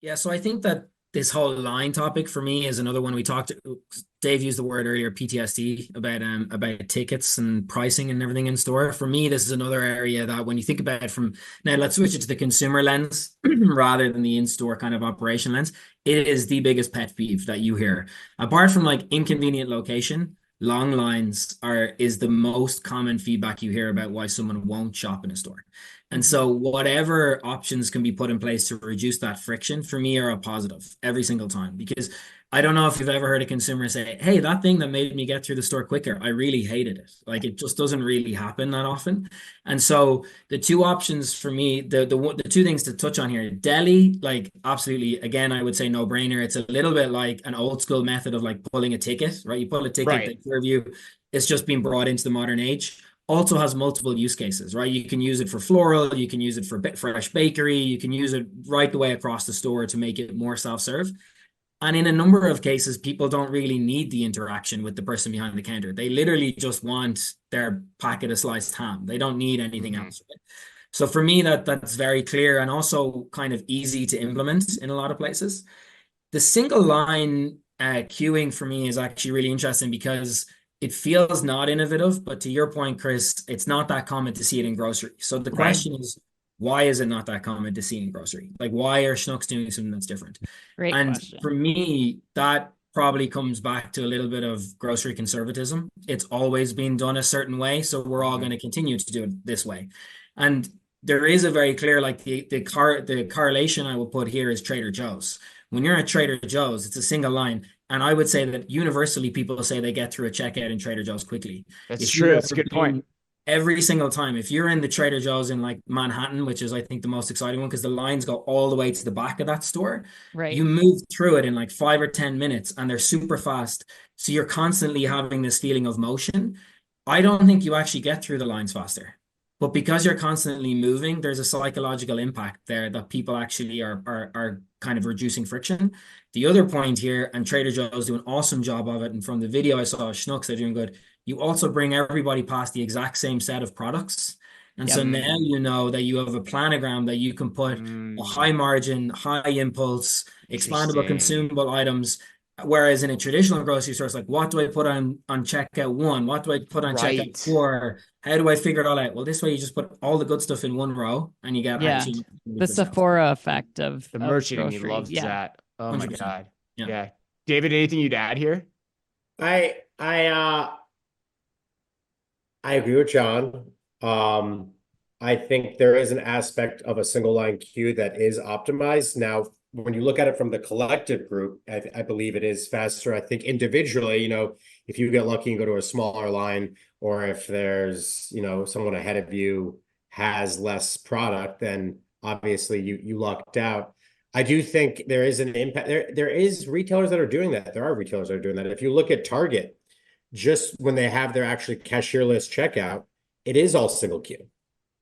Yeah, so I think that this whole line topic for me is another one we talked. Dave used the word earlier, PTSD, about tickets and pricing and everything in store. For me, this is another area that when you think about it from now, let's switch it to the consumer lens rather than the in-store kind of operation lens. It is the biggest pet peeve that you hear. Apart from like inconvenient location, long lines are is the most common feedback you hear about why someone won't shop in a store. And Mhm. so whatever options can be put in place to reduce that friction for me are a positive every single time. Because I don't know if you've ever heard a consumer say, "Hey, that thing that made me get through the store quicker, I really hated it." Like it just doesn't really happen that often. And so the two options for me, the two things to touch on here, deli, like absolutely, again, I would say no brainer. It's a little bit like an old school method of like pulling a ticket, right? You pull a ticket, Right. they serve you. It's just been brought into the modern age also has multiple use cases, right? You can use it for floral, you can use it for fresh bakery, you can use it right the way across the store to make it more self-serve. And in a number of cases, people don't really need the interaction with the person behind the counter. They literally just want their packet of sliced ham. They don't need anything Hmm. else. So for me, that's very clear and also kind of easy to implement in a lot of places. The single line queuing for me is actually really interesting because it feels not innovative, but to your point, Chris, it's not that common to see it in grocery. So the Right. question is, why is it not that common to see in grocery? Like, why are Schnucks doing something that's different? Great And for question. me, that probably comes back to a little bit of grocery conservatism. It's always been done a certain way, so we're all Hmm. going to continue to do it this way. And there is a very clear, like the correlation I will put here is Trader Joe's. When you're at Trader Joe's, it's a single line. And I would say that universally people say they get through a checkout in Trader Joe's quickly. That's If true. you've That's a ever good point. been every single time, if you're in the Trader Joe's in like Manhattan, which is I think the most exciting one because the lines go all the way to the back of that store, Right. you move through it in like 5 or 10 minutes and they're super fast. So you're constantly having this feeling of motion. I don't think you actually get through the lines faster. But because you're constantly moving, there's a psychological impact there that people actually are kind of reducing friction. The other point here, and Trader Joe's do an awesome job of it, and from the video I saw, Schnucks, they're doing good. You also bring everybody past the exact same set of products. And Yep. so now Mm. you know that you have a planogram that you can put a high Mm. margin, high impulse, expandable Interesting. consumable items. Whereas in a traditional grocery store, it's like, what do I put on checkout one? What do I put on checkout Right. four? How do I figure it all out? Well, this way you just put all the good stuff in one row and you get Yeah. actually The for sales. Sephora effect The of merchant in me grocery. loves Yeah. that. Oh my 100%. God. Yeah. Yeah. David, anything you'd add here? I I uh I agree with John. Um I think there is an aspect of a single line queue that is optimized. Now, when you look at it from the collective group, I believe it is faster. I think individually, if you get lucky and go to a smaller line, or if there's, someone ahead of you has less product, then obviously you lucked out. I do think there is an impact. There is retailers that are doing that. There are retailers that are doing that. If you look at Target, just when they have their actually cashierless checkout, it is all single queue.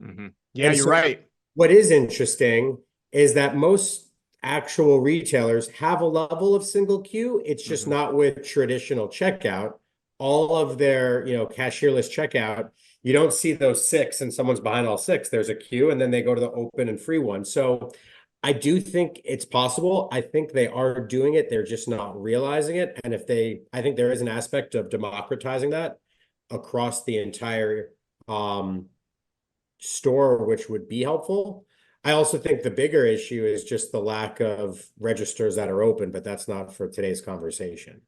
Hmm. Yeah, And you're so right. what is interesting is that most actual retailers have a level of single queue. It's just Hmm. not with traditional checkout. All of their, cashierless checkout, you don't see those six and someone's behind all six. There's a queue and then they go to the open and free one. So I do think it's possible. I think they are doing it. They're just not realizing it. And I think there is an aspect of democratizing that across the entire store, which would be helpful. I also think the bigger issue is just the lack of registers that are open, but that's not for today's conversation.